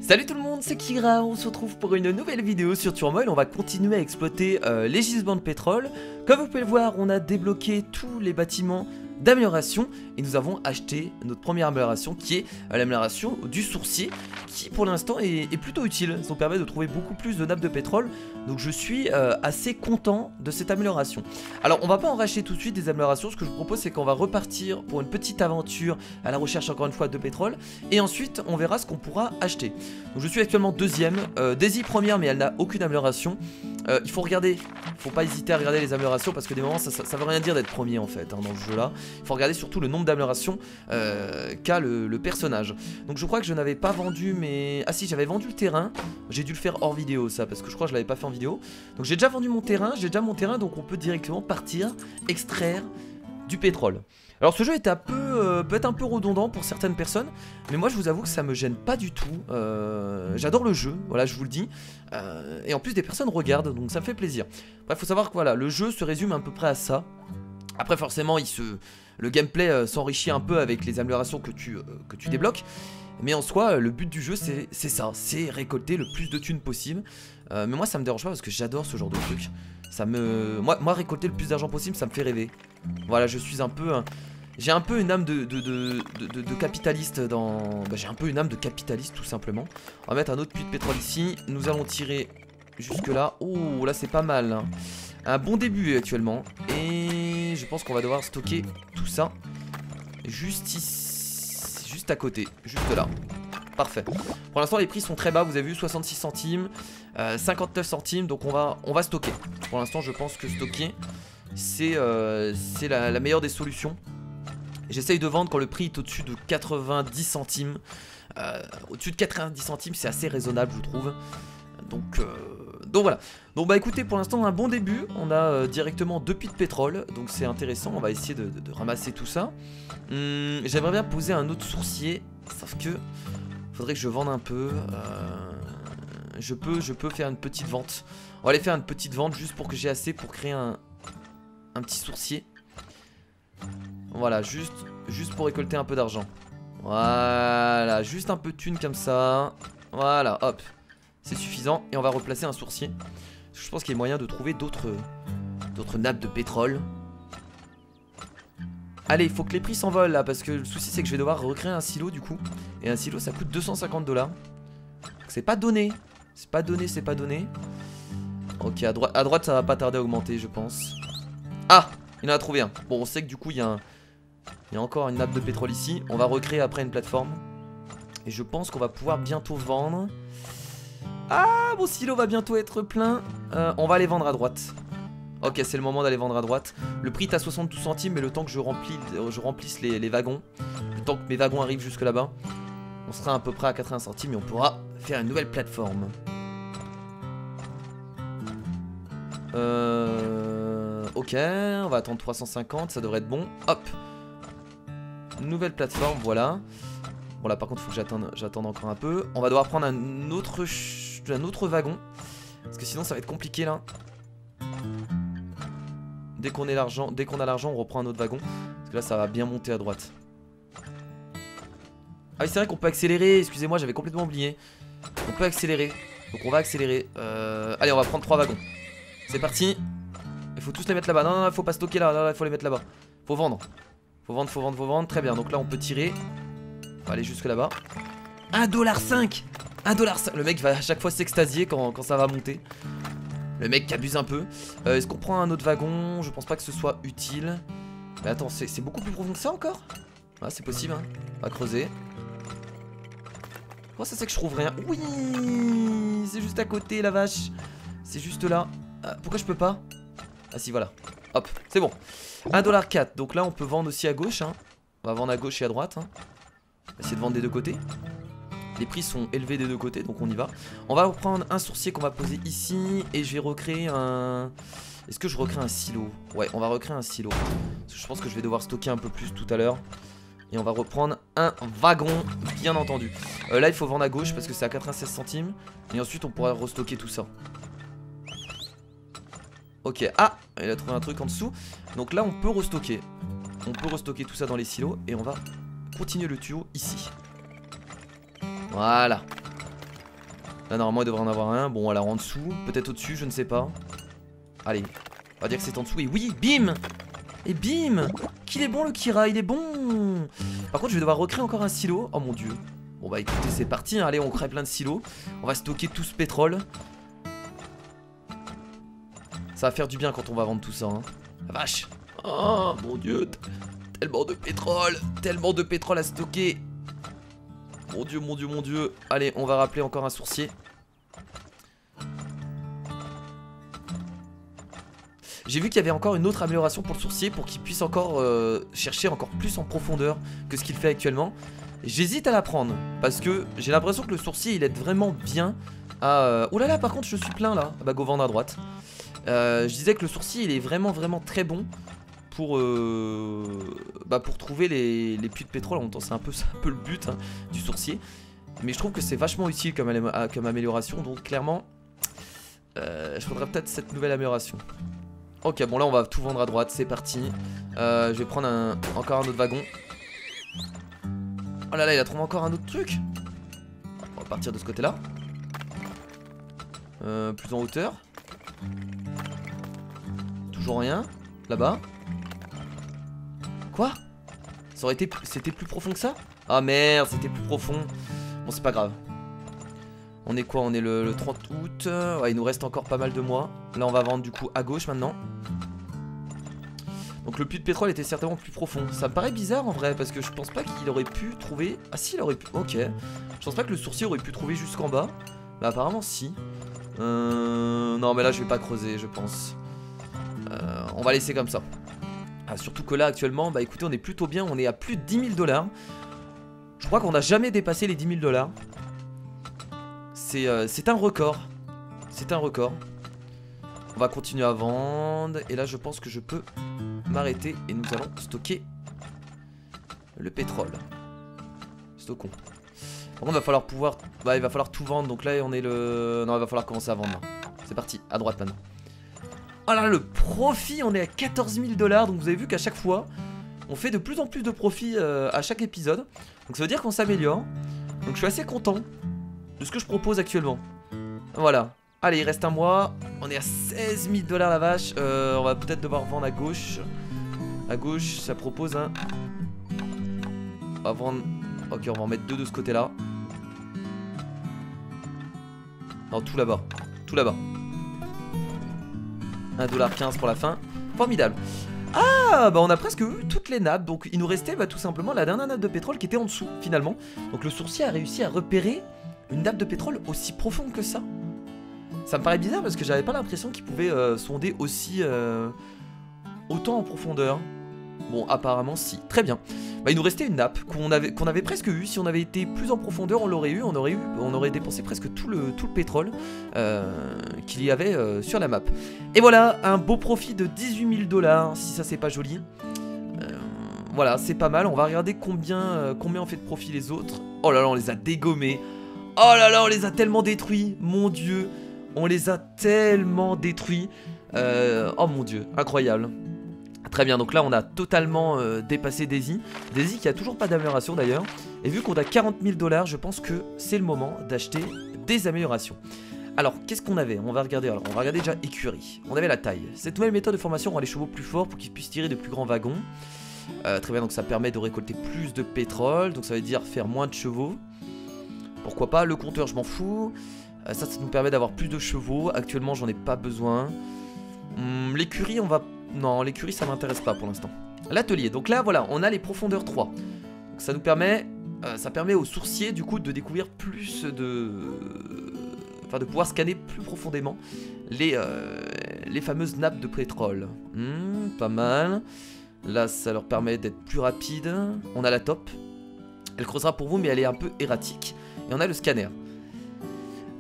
Salut tout le monde, c'est Kira, on se retrouve pour une nouvelle vidéo sur Turmoil. On va continuer à exploiter les gisements de pétrole. Comme vous pouvez le voir, on a débloqué tous les bâtiments d'amélioration et nous avons acheté notre première amélioration qui est l'amélioration du sourcier, qui pour l'instant est plutôt utile. Ça nous permet de trouver beaucoup plus de nappes de pétrole, donc je suis assez content de cette amélioration. Alors on va pas en racheter tout de suite des améliorations. Ce que je vous propose, c'est qu'on va repartir pour une petite aventure à la recherche encore une fois de pétrole, et ensuite on verra ce qu'on pourra acheter. Donc je suis actuellement deuxième, Daisy première, mais elle n'a aucune amélioration. Il faut regarder, faut pas hésiter à regarder les améliorations, parce que des moments ça veut rien dire d'être premier en fait, hein, dans ce jeu là. Il faut regarder surtout le nombre d'améliorations qu'a le personnage. Donc je crois que je n'avais pas vendu mes... Ah si, j'avais vendu le terrain. J'ai dû le faire hors vidéo ça, parce que je crois que je l'avais pas fait en vidéo. Donc j'ai déjà vendu mon terrain, donc on peut directement partir extraire du pétrole. Alors ce jeu est peut être un peu redondant pour certaines personnes, mais moi je vous avoue que ça me gêne pas du tout. J'adore le jeu, voilà, je vous le dis. Et en plus des personnes regardent, donc ça me fait plaisir. Bref, faut savoir que voilà, le jeu se résume à peu près à ça. Après forcément le gameplay s'enrichit un peu avec les améliorations que tu débloques. Mais en soi, le but du jeu c'est ça, c'est récolter le plus de thunes possible. Mais moi ça me dérange pas parce que j'adore ce genre de truc. Moi récolter le plus d'argent possible, ça me fait rêver. Voilà, je suis un peu... J'ai un peu une âme de capitaliste dans... Bah, j'ai un peu une âme de capitaliste tout simplement. On va mettre un autre puits de pétrole ici. Nous allons tirer jusque là. Oh, là c'est pas mal, hein. Un bon début actuellement. Et je pense qu'on va devoir stocker tout ça juste ici, juste à côté, juste là. Parfait. Pour l'instant les prix sont très bas, vous avez vu, 66 centimes, 59 centimes, donc on va stocker. Pour l'instant je pense que stocker c'est la meilleure des solutions. J'essaye de vendre quand le prix est au-dessus de 90 centimes. Au-dessus de 90 centimes c'est assez raisonnable je trouve. Donc voilà. Donc bah écoutez, pour l'instant on a un bon début. On a directement 2 puits de pétrole, donc c'est intéressant. On va essayer de ramasser tout ça. J'aimerais bien poser un autre sourcier, sauf que faudrait que je vende un peu. Je peux faire une petite vente. On va aller faire une petite vente juste pour que j'ai assez pour créer un petit sourcier. Voilà, juste pour récolter un peu d'argent. Voilà, juste un peu de thunes comme ça. Voilà, hop. C'est suffisant. Et on va replacer un sourcier. Je pense qu'il y a moyen de trouver d'autres nappes de pétrole. Allez, il faut que les prix s'envolent là, parce que le souci c'est que je vais devoir recréer un silo du coup. Et un silo ça coûte 250 $. C'est pas donné. C'est pas donné, c'est pas donné. Ok, à droite ça va pas tarder à augmenter je pense. Ah, il en a trouvé un. Bon, on sait que du coup il y a encore une nappe de pétrole ici. On va recréer après une plateforme. Et je pense qu'on va pouvoir bientôt vendre. Ah, mon silo va bientôt être plein. On va aller vendre à droite. Ok, c'est le moment d'aller vendre à droite. Le prix est à 72 centimes, mais le temps que je remplisse les wagons, le temps que mes wagons arrivent jusque là-bas, on sera à peu près à 80 centimes et on pourra faire une nouvelle plateforme. Ok, on va attendre 350, ça devrait être bon. Hop. Nouvelle plateforme, voilà. Bon là par contre, il faut que j'attende encore un peu. On va devoir prendre un autre wagon, parce que sinon ça va être compliqué là. Dès qu'on a l'argent, on reprend un autre wagon. Parce que là, ça va bien monter à droite. Ah oui, c'est vrai qu'on peut accélérer. Excusez-moi, j'avais complètement oublié. On peut accélérer. Donc on va accélérer. Allez, on va prendre 3 wagons. C'est parti. Il faut tous les mettre là-bas. Non, non, il faut pas stocker là. Il faut les mettre là-bas. Faut vendre. Faut vendre. Très bien. Donc là, on peut tirer. On va aller jusque là-bas. 1,5 $. 1,5 $. Le mec va à chaque fois s'extasier quand ça va monter. Le mec qui abuse un peu. Est-ce qu'on prend un autre wagon? Je pense pas que ce soit utile. Mais attends, c'est beaucoup plus profond que ça encore? Ah, c'est possible, hein. On va creuser. Oh, ça c'est que je trouve rien. Oui, c'est juste à côté, la vache. C'est juste là. Pourquoi je peux pas? Ah si, voilà. Hop, c'est bon. 1,4 $. Donc là, on peut vendre aussi à gauche, hein. On va vendre à gauche et à droite, hein. On va essayer de vendre des deux côtés. Les prix sont élevés des deux côtés, donc on y va. On va reprendre un sourcier qu'on va poser ici. Et je vais recréer un... Est-ce que je recrée un silo? Ouais, on va recréer un silo. Parce que je pense que je vais devoir stocker un peu plus tout à l'heure. Et on va reprendre un wagon, bien entendu. Là, il faut vendre à gauche parce que c'est à 96 centimes. Et ensuite, on pourra restocker tout ça. Ok, ah, il a trouvé un truc en dessous. Donc là, on peut restocker. On peut restocker tout ça dans les silos. Et on va continuer le tuyau ici. Voilà. Là normalement il devrait en avoir un. Bon alors en dessous, peut-être au-dessus, je ne sais pas. Allez, on va dire que c'est en dessous. Et oui, bim. Et bim. Qu'il est bon le Kira, il est bon. Par contre je vais devoir recréer encore un silo. Oh mon dieu. Bon bah écoutez c'est parti, hein. Allez on crée plein de silos. On va stocker tout ce pétrole. Ça va faire du bien quand on va vendre tout ça, hein. La vache. Oh mon dieu. Tellement de pétrole à stocker. Mon dieu, mon dieu, mon dieu. Allez, on va rappeler encore un sourcier. J'ai vu qu'il y avait encore une autre amélioration pour le sourcier, pour qu'il puisse encore chercher encore plus en profondeur que ce qu'il fait actuellement. J'hésite à la prendre, parce que j'ai l'impression que le sourcier, il aide vraiment bien à... Oh là là, par contre, je suis plein là. Ah bah, go vendre à droite. Je disais que le sourcier, il est vraiment très bon pour trouver les puits de pétrole. En même temps, c'est un peu le but, hein, du sourcier. Mais je trouve que c'est vachement utile comme amélioration. Donc clairement, je faudrait peut-être cette nouvelle amélioration. Ok, bon là on va tout vendre à droite, c'est parti. Je vais prendre encore un autre wagon. Oh là là, il a trouvé encore un autre truc. On va partir de ce côté-là. Plus en hauteur. Toujours rien. Là-bas. Quoi? Ça aurait été... C'était plus profond que ça? Ah merde, c'était plus profond. Bon, c'est pas grave. On est quoi? On est le 30 août. Ouais, il nous reste encore pas mal de mois. Là, on va vendre du coup à gauche maintenant. Donc le puits de pétrole était certainement plus profond. Ça me paraît bizarre en vrai, parce que je pense pas qu'il aurait pu trouver... Ah si, il aurait pu... Ok. Je pense pas que le sourcier aurait pu trouver jusqu'en bas. Là, apparemment, si. Non, mais là, je vais pas creuser, je pense. On va laisser comme ça. Ah, surtout que là, actuellement, bah écoutez, on est plutôt bien. On est à plus de 10 000 $. Je crois qu'on n'a jamais dépassé les 10 000 $. C'est un record. C'est un record. On va continuer à vendre. Et là, je pense que je peux m'arrêter. Et nous allons stocker le pétrole. Stockons. Par contre, il va falloir pouvoir... Bah, il va falloir tout vendre. Donc là, on est le... Non, il va falloir commencer à vendre. C'est parti. À droite maintenant. Oh là là, le profit, on est à 14 000 $. Donc vous avez vu qu'à chaque fois, on fait de plus en plus de profit à chaque épisode. Donc ça veut dire qu'on s'améliore. Donc je suis assez content de ce que je propose actuellement. Voilà. Allez, il reste un mois. On est à 16 000 $ la vache. On va peut-être devoir vendre à gauche. À gauche, ça propose un... On va vendre... Ok, on va en mettre deux de ce côté-là. Non, tout là-bas. Tout là-bas. 1,15 $ pour la fin. Formidable. Ah, bah on a presque eu toutes les nappes. Donc il nous restait tout simplement la dernière nappe de pétrole qui était en dessous finalement. Donc le sourcier a réussi à repérer une nappe de pétrole aussi profonde que ça. Ça me paraît bizarre parce que j'avais pas l'impression qu'il pouvait sonder aussi autant en profondeur. Bon, apparemment si. Très bien. Bah, il nous restait une nappe qu'on avait presque eu. Si on avait été plus en profondeur, on l'aurait eu. On aurait dépensé presque tout le pétrole qu'il y avait sur la map. Et voilà, un beau profit de 18 000 $. Si ça c'est pas joli. Voilà, c'est pas mal. On va regarder combien on fait de profit les autres. Oh là là, on les a dégommés. Oh là là, on les a tellement détruits. Mon dieu, on les a tellement détruits. Oh mon dieu, incroyable. Très bien, donc là on a totalement dépassé Daisy. Daisy qui a toujours pas d'amélioration d'ailleurs. Et vu qu'on a 40 000 $, je pense que c'est le moment d'acheter des améliorations. Alors, qu'est-ce qu'on avait? On va regarder déjà écurie. On avait la taille. Cette nouvelle méthode de formation rend les chevaux plus forts pour qu'ils puissent tirer de plus grands wagons. Très bien, donc ça permet de récolter plus de pétrole. Donc ça veut dire faire moins de chevaux. Pourquoi pas? Le compteur, je m'en fous. Ça nous permet d'avoir plus de chevaux. Actuellement, j'en ai pas besoin. L'écurie, on va... Non, l'écurie, ça m'intéresse pas pour l'instant. L'atelier, donc là, voilà, on a les profondeurs 3. Donc ça nous permet... ça permet aux sourciers, du coup, de découvrir plus de... Enfin, de pouvoir scanner plus profondément les fameuses nappes de pétrole. Pas mal. Là, ça leur permet d'être plus rapides. On a la top. Elle creusera pour vous, mais elle est un peu erratique. Et on a le scanner.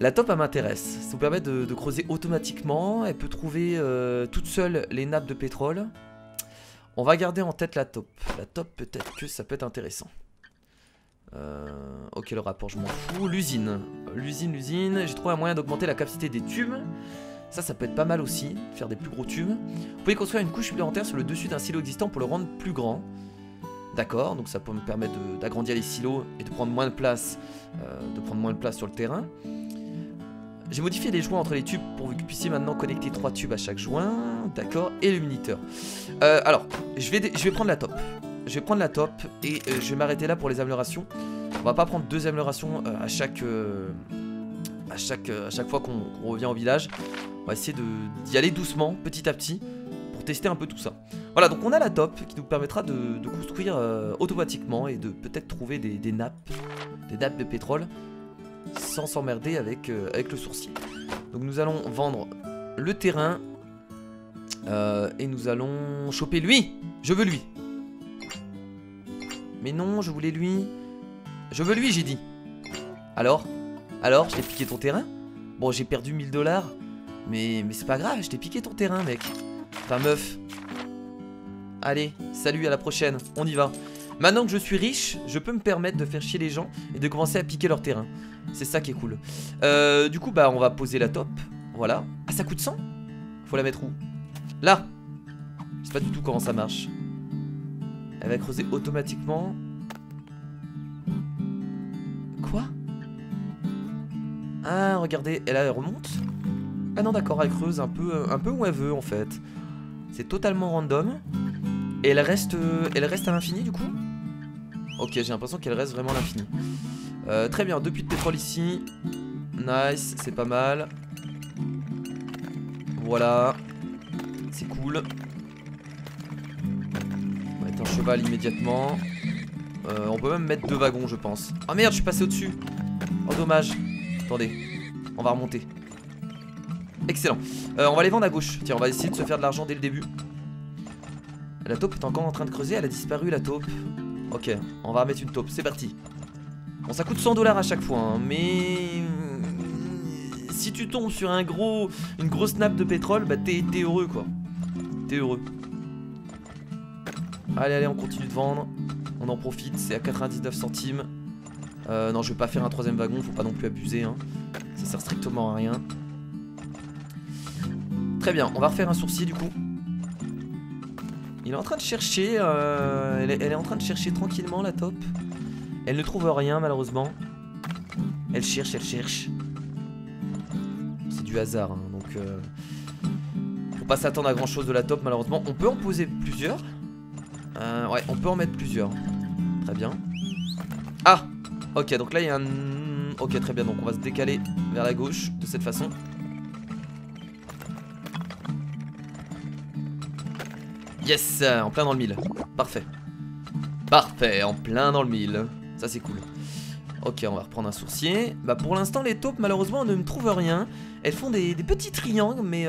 La top, elle m'intéresse. Ça vous permet de creuser automatiquement. Elle peut trouver toute seule les nappes de pétrole. On va garder en tête la top. La top, peut-être que ça peut être intéressant. Ok, le rapport, je m'en fous. L'usine. L'usine. J'ai trouvé un moyen d'augmenter la capacité des tubes. Ça peut être pas mal aussi. Faire des plus gros tubes. Vous pouvez construire une couche supplémentaire sur le dessus d'un silo existant pour le rendre plus grand. D'accord, donc ça peut me permettre d'agrandir les silos et de prendre moins de place sur le terrain. J'ai modifié les joints entre les tubes pour que vous puissiez maintenant connecter 3 tubes à chaque joint. D'accord. Et le minuteur. Alors, je vais prendre la top. Je vais prendre la top et je vais m'arrêter là pour les améliorations. On va pas prendre 2 améliorations à chaque fois qu'on revient au village. On va essayer d'y aller doucement, petit à petit, pour tester un peu tout ça. Voilà, donc on a la top qui nous permettra de construire automatiquement et de peut-être trouver des nappes de pétrole sans s'emmerder avec le sourcier. Donc nous allons vendre le terrain et nous allons choper lui. Je veux lui. Mais non, je voulais lui. Je veux lui, j'ai dit. Alors, je t'ai piqué ton terrain. Bon, j'ai perdu 1000 $. Mais c'est pas grave, je t'ai piqué ton terrain, mec. Enfin, meuf. Allez, salut, à la prochaine. On y va. Maintenant que je suis riche, je peux me permettre de faire chier les gens et de commencer à piquer leur terrain. C'est ça qui est cool. Du coup, bah, on va poser la top. Voilà. Ah, ça coûte 100 ? Faut la mettre où? Là. Je sais pas du tout comment ça marche. Elle va creuser automatiquement. Quoi? Ah, regardez, elle remonte. Ah non, d'accord, elle creuse un peu où elle veut en fait. C'est totalement random. Et elle reste à l'infini du coup? Ok, j'ai l'impression qu'elle reste vraiment à l'infini. Très bien, 2 puits de pétrole ici. Nice, c'est pas mal. Voilà. C'est cool. On va mettre un cheval immédiatement. On peut même mettre 2 wagons, je pense. Ah merde, je suis passé au-dessus. Oh, dommage. Attendez, on va remonter. Excellent. On va les vendre à gauche. Tiens, on va essayer de se faire de l'argent dès le début. La taupe est encore en train de creuser. Elle a disparu, la taupe. Ok, on va remettre une taupe. C'est parti. Bon, ça coûte 100 $ à chaque fois, hein, mais si tu tombes sur une grosse nappe de pétrole, bah t'es heureux, quoi. T'es heureux. Allez, on continue de vendre. On en profite, c'est à 99 centimes. Non, je vais pas faire un 3ème wagon, faut pas non plus abuser, hein. Ça sert strictement à rien. Très bien, on va refaire un sourcier du coup. Il est en train de chercher, elle est en train de chercher tranquillement la taupe. Elle ne trouve rien malheureusement. Elle cherche. C'est du hasard, hein, donc faut pas s'attendre à grand chose de la taupe malheureusement. On peut en poser plusieurs. Ouais, on peut en mettre plusieurs. Très bien. Ah, ok, donc là il y a un... Ok, très bien, donc on va se décaler vers la gauche de cette façon. Yes, en plein dans le mille. Parfait. Parfait, en plein dans le mille. Ça c'est cool. Ok, on va reprendre un sourcier. Bah pour l'instant les taupes malheureusement on ne me trouve rien. Elles font des petits triangles mais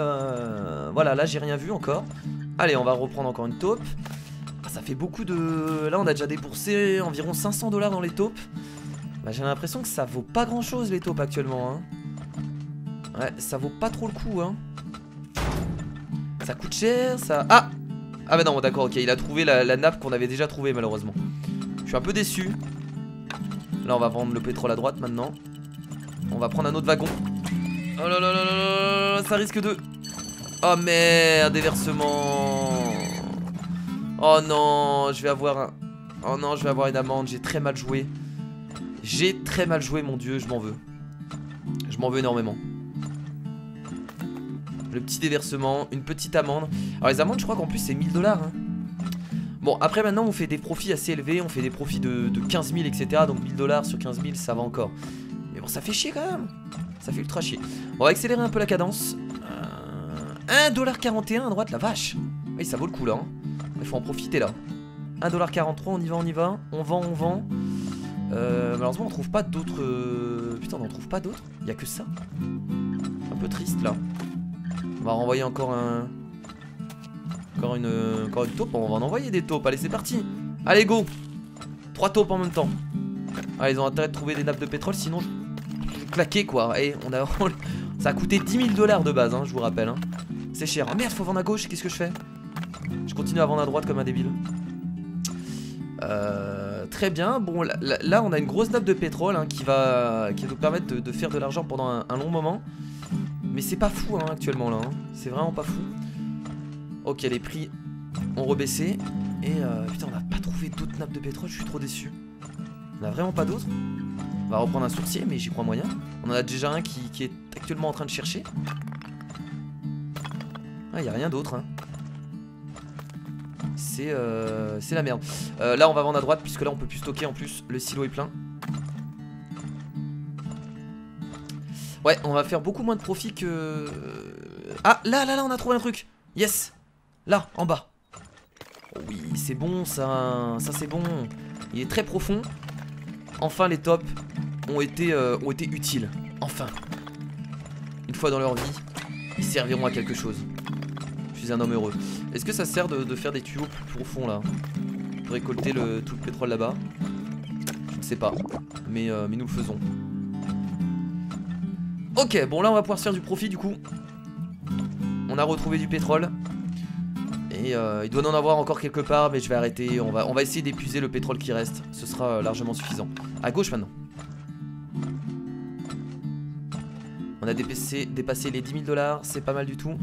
voilà, là j'ai rien vu encore. Allez, on va reprendre encore une taupe. Ah, ça fait beaucoup de... Là on a déjà déboursé environ 500 $ dans les taupes. Bah j'ai l'impression que ça vaut pas grand chose les taupes actuellement, hein. Ouais, ça vaut pas trop le coup, hein. Ça coûte cher, ça... Ah bah non, d'accord, ok, il a trouvé la nappe qu'on avait déjà trouvée malheureusement. Je suis un peu déçu. Là on va vendre le pétrole à droite maintenant. On va prendre un autre wagon. Oh là là là là, ça risque de... Oh merde, déversement. Oh non, je vais avoir un... Oh non, je vais avoir une amende, j'ai très mal joué. J'ai très mal joué, mon dieu, je m'en veux. Je m'en veux énormément. Le petit déversement, une petite amende. Alors les amendes, je crois qu'en plus c'est 1000 $, hein. Bon, après maintenant on fait des profits assez élevés. On fait des profits de 15 000 etc. Donc 1000 $ sur 15 000 ça va encore. Mais bon, ça fait chier quand même. Ça fait ultra chier. On va accélérer un peu la cadence. 1,41 $ à droite, la vache. Oui, ça vaut le coup là, hein. Il faut en profiter là. 1,43 $, on y va. On vend. Malheureusement on trouve pas d'autres... Putain, on en trouve pas d'autres. Il y a que ça. Un peu triste là. On va renvoyer encore un... Encore une taupe. On va en envoyer des taupes. Allez, c'est parti. Allez, go. 3 taupes en même temps. Ah, ils ont intérêt de trouver des nappes de pétrole. Sinon, je claquais quoi. Et on a... Ça a coûté 10 000 $ de base, hein, je vous rappelle, hein. C'est cher. Oh merde, faut vendre à gauche. Qu'est-ce que je fais? Je continue à vendre à droite comme un débile. Très bien. Bon, là on a une grosse nappe de pétrole, hein, qui va nous permettre de faire de l'argent pendant un long moment. Mais c'est pas fou, hein, actuellement là, hein. C'est vraiment pas fou. Ok, les prix ont rebaissé. Et putain, on n'a pas trouvé d'autres nappes de pétrole. Je suis trop déçu. On a vraiment pas d'autres. On va reprendre un sourcier, mais j'y crois moyen. On en a déjà un qui est actuellement en train de chercher. Ah, y a rien d'autre, hein. C'est la merde. Là, on va vendre à droite, puisque là, on peut plus stocker en plus. Le silo est plein. Ouais, on va faire beaucoup moins de profit que... Ah, là, on a trouvé un truc. Yes. Là, en bas. Oh oui, c'est bon, ça. Ça, c'est bon. Il est très profond. Enfin, les tops ont été utiles. Enfin. Une fois dans leur vie, ils serviront à quelque chose. Je suis un homme heureux. Est-ce que ça sert de faire des tuyaux plus profonds, là, pour récolter tout le pétrole là-bas? Je ne sais pas. Mais nous le faisons. Ok, bon là on va pouvoir se faire du profit du coup. On a retrouvé du pétrole. Et il doit en avoir encore quelque part, mais je vais arrêter. On va essayer d'épuiser le pétrole qui reste. Ce sera largement suffisant. À gauche maintenant. On a dépassé les 10 000 $, c'est pas mal du tout.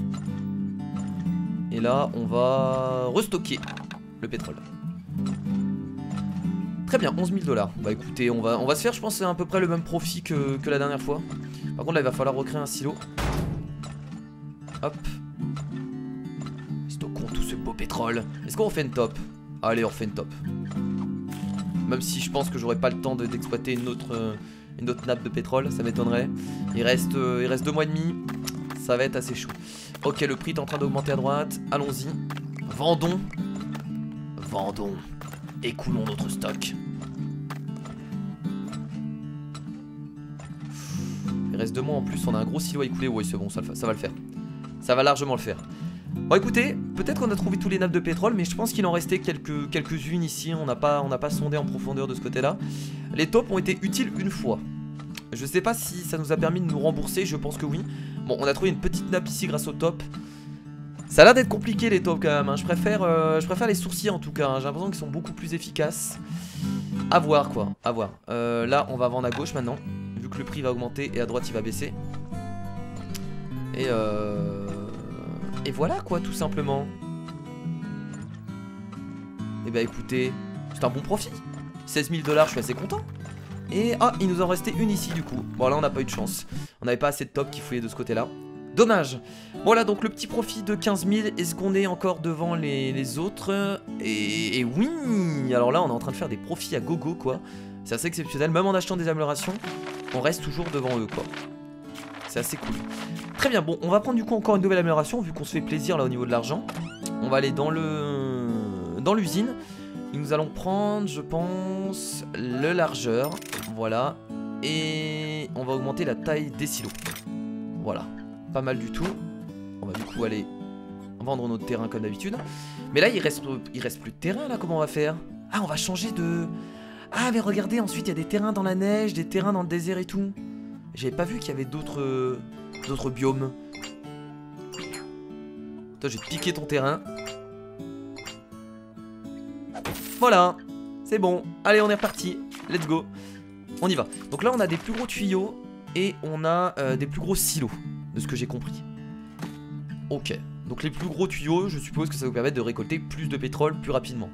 Et là on va restocker le pétrole. Très bien, 11 000 $. Bah écoutez, on va se faire, je pense, à peu près le même profit que la dernière fois. Par contre là il va falloir recréer un silo. Hop. Stockons tout ce beau pétrole. Est-ce qu'on refait une top? Allez, on refait une top. Même si je pense que j'aurai pas le temps d'exploiter une autre nappe de pétrole, ça m'étonnerait. Il reste 2 mois et demi. Ça va être assez chaud. Ok, le prix est en train d'augmenter à droite. Allons-y. Vendons. Vendons. Écoulons notre stock. Il reste 2 mois en plus, on a un gros silo à écouler. Oui, c'est bon, ça va le faire. Ça va largement le faire. Bon, écoutez, peut-être qu'on a trouvé tous les nappes de pétrole, mais je pense qu'il en restait quelques-unes ici. On n'a pas sondé en profondeur de ce côté-là. Les tops ont été utiles une fois. Je sais pas si ça nous a permis de nous rembourser, je pense que oui. Bon, on a trouvé une petite nappe ici grâce au top. Ça a l'air d'être compliqué les tops quand même, hein. Je préfère les sourciers en tout cas, hein. J'ai l'impression qu'ils sont beaucoup plus efficaces. À voir quoi, à voir. Là on va vendre à gauche maintenant, vu que le prix va augmenter et à droite il va baisser. Et voilà quoi, tout simplement. Et bah écoutez, c'est un bon profit. 16 000 $, je suis assez content. Et ah, il nous en restait une ici du coup. Bon là on n'a pas eu de chance. On n'avait pas assez de top qui fouillaient de ce côté là. Dommage. Voilà donc le petit profit de 15 000. Est-ce qu'on est encore devant les autres? Et oui. Alors là on est en train de faire des profits à gogo quoi. C'est assez exceptionnel. Même en achetant des améliorations, on reste toujours devant eux quoi. C'est assez cool. Très bien, bon on va prendre du coup encore une nouvelle amélioration. Vu qu'on se fait plaisir là au niveau de l'argent. On va aller dans l'usine. Et nous allons prendre je pense le largeur. Voilà. Et on va augmenter la taille des silos. Voilà. Pas mal du tout. On va du coup aller vendre notre terrain comme d'habitude. Mais là il reste plus de terrain là. Comment on va faire? Ah on va changer de... Ah mais regardez, ensuite il y a des terrains dans la neige, des terrains dans le désert et tout. J'avais pas vu qu'il y avait d'autres biomes. Toi je vais te piquer ton terrain. Voilà. C'est bon. Allez on est reparti. Let's go. On y va. Donc là on a des plus gros tuyaux. Et on a des plus gros silos. De ce que j'ai compris. Ok. Donc les plus gros tuyaux, je suppose que ça va vous permettre de récolter plus de pétrole plus rapidement.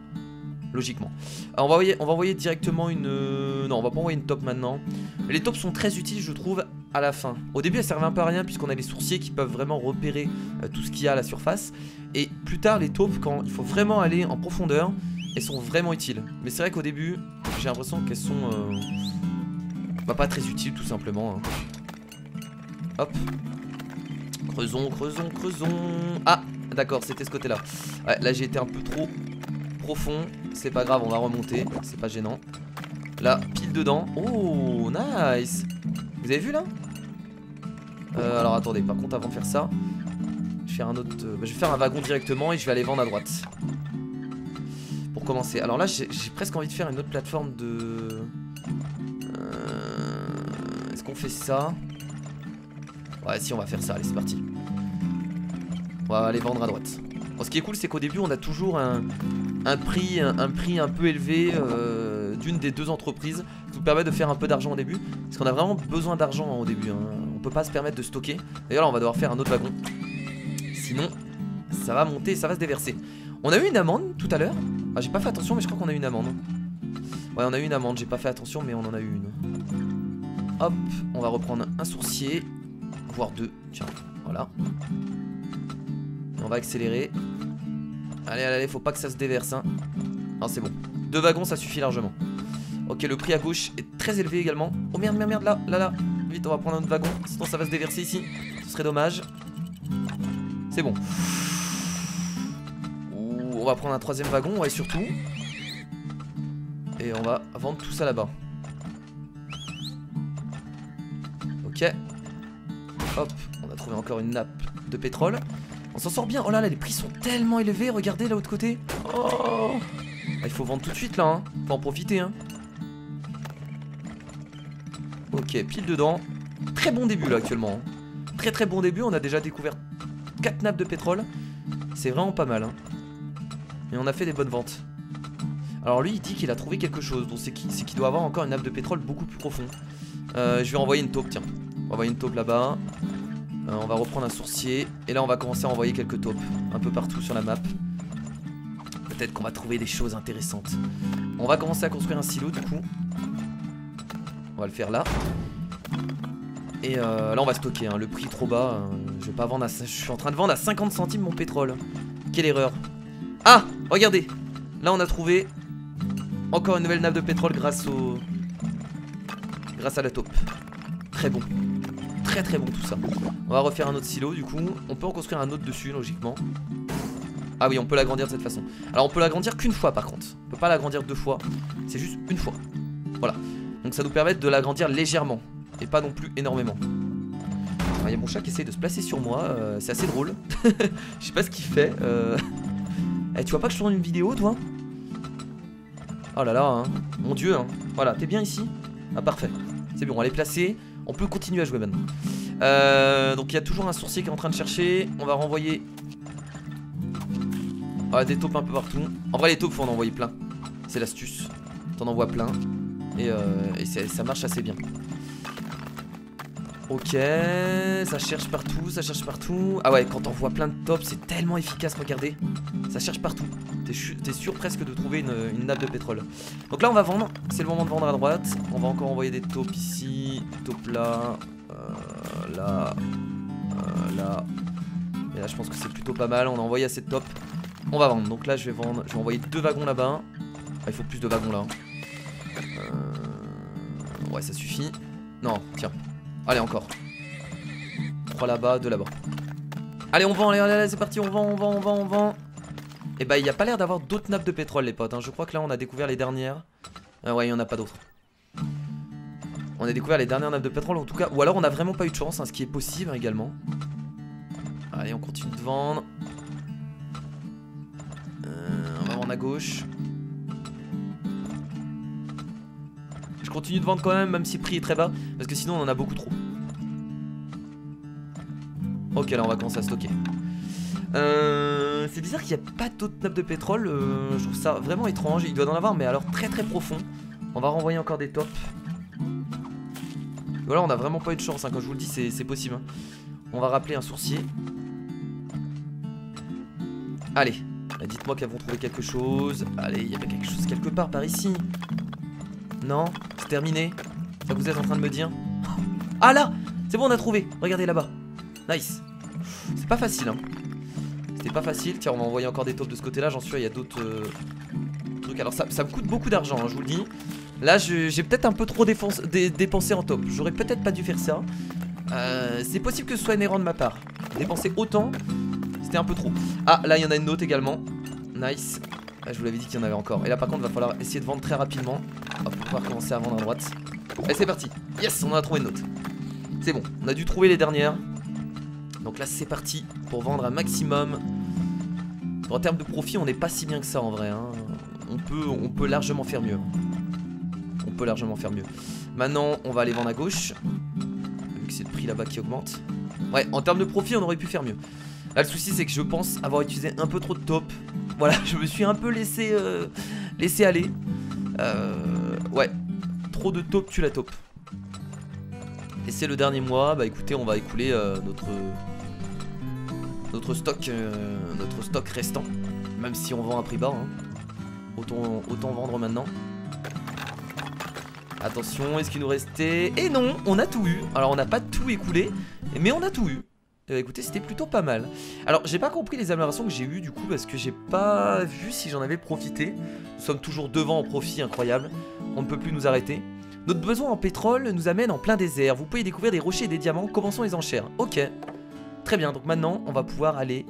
Logiquement. Alors on va envoyer directement une... Non, on va pas envoyer une top maintenant. Les tops sont très utiles, je trouve, à la fin. Au début, elles servent un peu à rien, puisqu'on a les sourciers qui peuvent vraiment repérer tout ce qu'il y a à la surface. Et plus tard, les taupes, quand il faut vraiment aller en profondeur, elles sont vraiment utiles. Mais c'est vrai qu'au début, j'ai l'impression qu'elles sont... Bah, pas très utiles, tout simplement. Hein. Hop. Creusons, creusons, creusons. Ah, d'accord, c'était ce côté-là. Ouais, là, j'ai été un peu trop profond. C'est pas grave, on va remonter. C'est pas gênant. Là, pile dedans. Oh, nice. Vous avez vu, là? Alors, attendez. Par contre, avant de faire ça, je vais faire un autre... je vais faire un wagon directement et je vais aller vendre à droite. Pour commencer. Alors là, j'ai presque envie de faire une autre plateforme de... Est-ce qu'on fait ça? Ouais, si, on va faire ça. Allez, c'est parti. On va aller vendre à droite. Bon, ce qui est cool, c'est qu'au début, on a toujours un prix un peu élevé d'une des deux entreprises qui nous permet de faire un peu d'argent au début. Parce qu'on a vraiment besoin d'argent au début. Hein. On peut pas se permettre de stocker. D'ailleurs, là, on va devoir faire un autre wagon. Sinon, ça va monter, ça va se déverser. On a eu une amende tout à l'heure. Ah, j'ai pas fait attention, mais je crois qu'on a eu une amende. Ouais, on a eu une amende. J'ai pas fait attention, mais on en a eu une. Hop, on va reprendre un sourcier, voire deux, tiens, voilà. Et on va accélérer. Allez, allez, allez, faut pas que ça se déverse, hein. Non, c'est bon. 2 wagons, ça suffit largement. Ok, le prix à gauche est très élevé également. Oh merde, merde, merde, là, là, là. Vite, on va prendre un autre wagon, sinon ça va se déverser ici. Ce serait dommage. C'est bon. Ouh, on va prendre un 3e wagon, ouais, surtout. Et on va vendre tout ça là-bas. Ok. Hop, on a trouvé encore une nappe de pétrole. On s'en sort bien. Oh là là, les prix sont tellement élevés. Regardez là, l'autre côté. Oh, ah, il faut vendre tout de suite là, hein. Faut en profiter, hein. Ok, pile dedans. Très bon début là actuellement, hein. Très très bon début. On a déjà découvert 4 nappes de pétrole. C'est vraiment pas mal, hein. Et on a fait des bonnes ventes. Alors lui il dit qu'il a trouvé quelque chose. Donc c'est qu'il doit avoir encore une nappe de pétrole beaucoup plus profond. Je vais envoyer une taupe, tiens. On va envoyer une taupe là-bas. On va reprendre un sourcier. Et là on va commencer à envoyer quelques taupes un peu partout sur la map. Peut-être qu'on va trouver des choses intéressantes. On va commencer à construire un silo du coup. On va le faire là. Et là on va stocker, hein. Le prix trop bas, je vais pas vendre à... Je suis en train de vendre à 50 centimes mon pétrole. Quelle erreur. Ah, regardez. Là on a trouvé encore une nouvelle nappe de pétrole grâce à la taupe. Très bon. Très très bon tout ça. On va refaire un autre silo du coup. On peut en construire un autre dessus logiquement. Ah oui, on peut l'agrandir de cette façon. Alors on peut l'agrandir qu'une fois par contre. On peut pas l'agrandir 2 fois. C'est juste une fois. Voilà. Donc ça nous permet de l'agrandir légèrement. Et pas non plus énormément. Il y a mon chat qui essaye de se placer sur moi. C'est assez drôle. Je sais pas ce qu'il fait. Eh, tu vois pas que je tourne une vidéo toi? Oh là là, hein. Mon dieu, hein. Voilà, t'es bien ici? Ah parfait. C'est bon, elle est placée. On peut continuer à jouer maintenant. Donc il y a toujours un sourcier qui est en train de chercher. On va renvoyer des taupes un peu partout. En vrai les taupes faut en envoyer plein. C'est l'astuce. T'en envoies plein. Et ça marche assez bien. Ok, ça cherche partout, ça cherche partout. Ah ouais, quand on voit plein de tops, c'est tellement efficace, regardez. Ça cherche partout. T'es sûr presque de trouver une nappe de pétrole. Donc là on va vendre, c'est le moment de vendre à droite. On va encore envoyer des taupes ici, des taupes là, là, là. Et là je pense que c'est plutôt pas mal, on a envoyé assez de taupes. On va vendre, donc là je vais envoyer 2 wagons là-bas. Ah, il faut plus de wagons là. Ouais ça suffit. Non, tiens. Allez encore. 3 là-bas, 2 là-bas. Allez on vend, allez, allez c'est parti, on vend. Et bah il n'y a pas l'air d'avoir d'autres nappes de pétrole les potes, hein. Je crois que là on a découvert les dernières. Ouais il n'y en a pas d'autres. On a découvert les dernières nappes de pétrole en tout cas. Ou alors on a vraiment pas eu de chance, hein, ce qui est possible également. Allez on continue de vendre. On va vendre à gauche. Je continue de vendre quand même si le prix est très bas. Parce que sinon on en a beaucoup trop. Ok là on va commencer à stocker. C'est bizarre qu'il n'y a pas d'autres nappes de pétrole. Je trouve ça vraiment étrange. Il doit en avoir mais alors très très profond. On va renvoyer encore des tops. Voilà on a vraiment pas eu de chance, hein. Quand je vous le dis c'est possible, hein. On va rappeler un sourcier. Allez, dites-moi qu'elles vont trouver quelque chose. Allez, il y a quelque chose quelque part par ici. Non, c'est terminé. Ça vous êtes en train de me dire. Ah là, c'est bon on a trouvé. Regardez là-bas. Nice. C'est pas facile, hein. C'était pas facile. Tiens on va envoyer encore des taupes de ce côté là. J'en suis sûr il y a d'autres trucs. Alors ça me coûte beaucoup d'argent, hein, je vous le dis. Là j'ai peut-être un peu trop dépensé en taupe. J'aurais peut-être pas dû faire ça. C'est possible que ce soit une erreur de ma part. Dépenser autant, c'était un peu trop. Ah là il y en a une autre également. Nice. Là, je vous l'avais dit qu'il y en avait encore. Et là par contre il va falloir essayer de vendre très rapidement. Hop, pour pouvoir commencer à vendre à droite. Allez c'est parti. Yes on en a trouvé une autre. C'est bon, on a dû trouver les dernières. Donc là c'est parti pour vendre un maximum. En termes de profit on n'est pas si bien que ça en vrai, hein. On peut largement faire mieux. On peut largement faire mieux. Maintenant on va aller vendre à gauche. Vu que c'est le prix là-bas qui augmente. Ouais en termes de profit on aurait pu faire mieux. Là le souci c'est que je pense avoir utilisé un peu trop de taupes. Voilà je me suis un peu laissé aller. Ouais trop de taupes tue la taupe. Et c'est le dernier mois. Bah écoutez on va écouler notre stock restant. Même si on vend à prix bas, hein. Autant vendre maintenant. Attention, est-ce qu'il nous restait... Et non, on a tout eu. Alors on n'a pas tout écoulé, mais on a tout eu. Écoutez, c'était plutôt pas mal. Alors j'ai pas compris les améliorations que j'ai eues du coup, parce que j'ai pas vu si j'en avais profité. Nous sommes toujours devant en profit, incroyable. On ne peut plus nous arrêter. Notre besoin en pétrole nous amène en plein désert. Vous pouvez découvrir des rochers et des diamants. Commençons les enchères. Ok. Très bien, donc maintenant on va pouvoir aller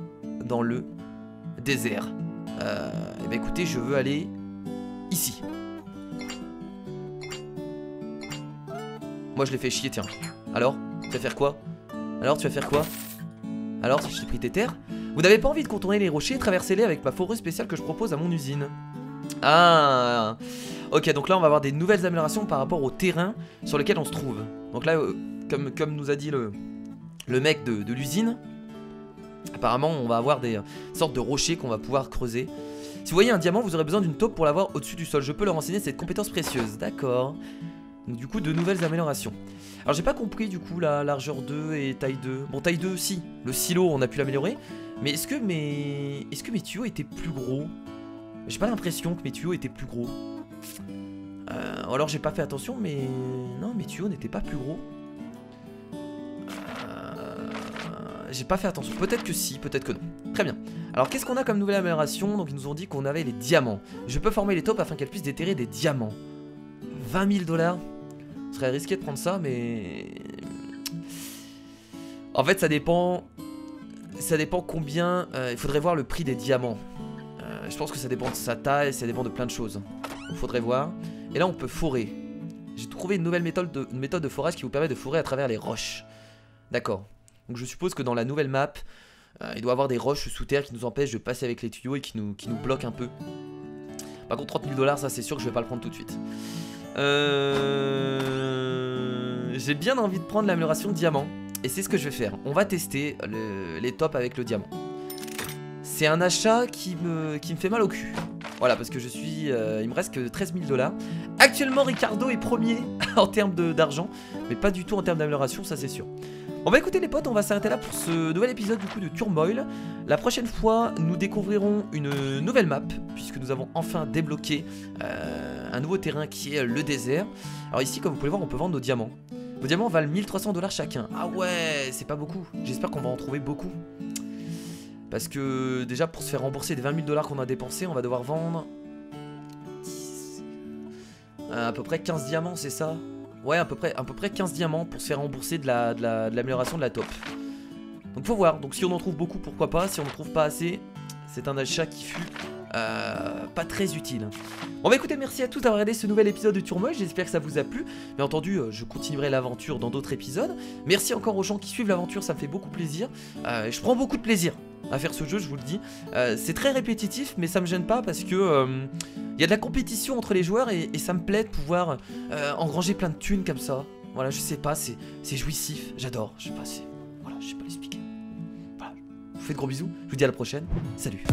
dans le désert. Et bah écoutez, je veux aller ici. Moi je l'ai fait chier, tiens. Alors, tu vas faire quoi? Alors, tu vas faire quoi? Alors, si je t'ai pris tes terres? Vous n'avez pas envie de contourner les rochers et traverser-les avec ma foreuse spéciale que je propose à mon usine? Ah. Ok, donc là on va avoir des nouvelles améliorations par rapport au terrain sur lequel on se trouve. Donc là, comme nous a dit le mec de l'usine, apparemment on va avoir des sortes de rochers qu'on va pouvoir creuser. Si vous voyez un diamant, vous aurez besoin d'une taupe pour l'avoir au-dessus du sol. Je peux leur enseigner cette compétence précieuse. D'accord. Donc du coup, de nouvelles améliorations. Alors j'ai pas compris du coup la largeur 2 et taille 2. Bon, taille 2, si. Le silo, on a pu l'améliorer. Mais est-ce que mes tuyaux étaient plus gros? J'ai pas l'impression que mes tuyaux étaient plus gros. Alors j'ai pas fait attention, mais... Non, mes tuyaux n'étaient pas plus gros. J'ai pas fait attention. Peut-être que si, peut-être que non. Très bien. Alors qu'est-ce qu'on a comme nouvelle amélioration? Donc ils nous ont dit qu'on avait les diamants. Je peux former les taupes afin qu'elles puissent déterrer des diamants. 20 000 $. Ce serait risqué de prendre ça, mais... En fait, ça dépend... Ça dépend combien... il faudrait voir le prix des diamants. Je pense que ça dépend de sa taille, ça dépend de plein de choses. Il faudrait voir. Et là, on peut forer. J'ai trouvé une nouvelle méthode de forage qui vous permet de forer à travers les roches. D'accord. Donc je suppose que dans la nouvelle map, il doit y avoir des roches sous terre qui nous empêchent de passer avec les tuyaux et qui nous bloquent un peu. Par contre, 30 000 $, ça c'est sûr que je vais pas le prendre tout de suite. J'ai bien envie de prendre l'amélioration diamant. Et c'est ce que je vais faire. On va tester les tops avec le diamant. C'est un achat qui me fait mal au cul. Voilà, parce que je suis... il me reste que 13 000 $. Actuellement, Ricardo est premier en termes d'argent. Mais pas du tout en termes d'amélioration, ça c'est sûr. Bon bah écoutez les potes, on va s'arrêter là pour ce nouvel épisode du coup de Turmoil. La prochaine fois, nous découvrirons une nouvelle map, puisque nous avons enfin débloqué un nouveau terrain qui est le désert. Alors ici, comme vous pouvez voir, on peut vendre nos diamants. Nos diamants valent 1300 $ chacun. Ah ouais, c'est pas beaucoup. J'espère qu'on va en trouver beaucoup. Parce que déjà, pour se faire rembourser des 20 000 $ qu'on a dépensés, on va devoir vendre... à peu près 15 diamants, c'est ça? Ouais, à peu près 15 diamants pour se faire rembourser de l'amélioration de la taupe. Donc faut voir, donc si on en trouve beaucoup, pourquoi pas. Si on ne trouve pas assez, c'est un achat qui fut pas très utile. Bon bah écoutez, merci à tous d'avoir regardé ce nouvel épisode de Turmoil, j'espère que ça vous a plu. Bien entendu, je continuerai l'aventure dans d'autres épisodes. Merci encore aux gens qui suivent l'aventure, ça me fait beaucoup plaisir. Je prends beaucoup de plaisir à faire ce jeu, je vous le dis. C'est très répétitif, mais ça me gêne pas parce que... y a de la compétition entre les joueurs et ça me plaît de pouvoir engranger plein de thunes comme ça. Voilà, je sais pas, c'est jouissif, j'adore, je sais pas, voilà, je sais pas l'expliquer. Voilà, je vous fais de gros bisous, je vous dis à la prochaine, salut.